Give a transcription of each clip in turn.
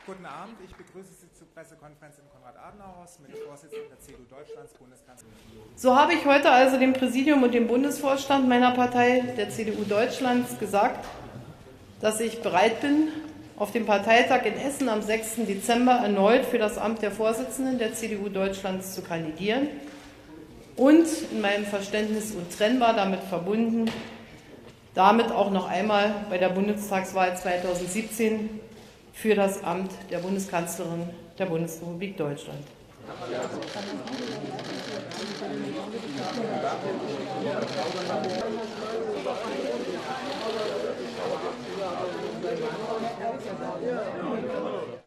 Guten Abend, ich begrüße Sie zur Pressekonferenz im Konrad-Adenauer-Haus mit der Vorsitzenden der CDU Deutschlands, Bundeskanzlerin. So habe ich heute also dem Präsidium und dem Bundesvorstand meiner Partei, der CDU Deutschlands, gesagt, dass ich bereit bin, auf dem Parteitag in Essen am 6. Dezember erneut für das Amt der Vorsitzenden der CDU Deutschlands zu kandidieren und in meinem Verständnis untrennbar damit verbunden, damit auch noch einmal bei der Bundestagswahl 2017 für das Amt der Bundeskanzlerin der Bundesrepublik Deutschland.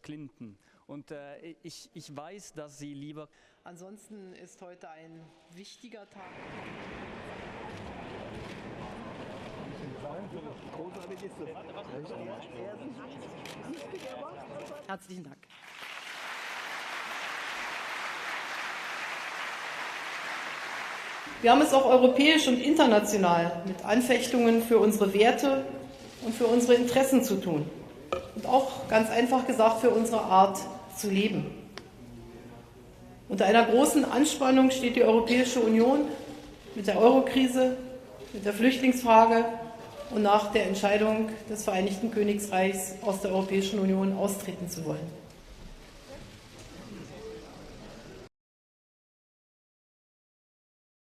Clinton. Und ich weiß, dass Sie lieber... Ansonsten ist heute ein wichtiger Tag. Herzlichen Dank. Wir haben es auch europäisch und international mit Anfechtungen für unsere Werte und für unsere Interessen zu tun. Und auch ganz einfach gesagt für unsere Art zu leben. Unter einer großen Anspannung steht die Europäische Union mit der Eurokrise, mit der Flüchtlingsfrage und nach der Entscheidung des Vereinigten Königreichs aus der Europäischen Union austreten zu wollen.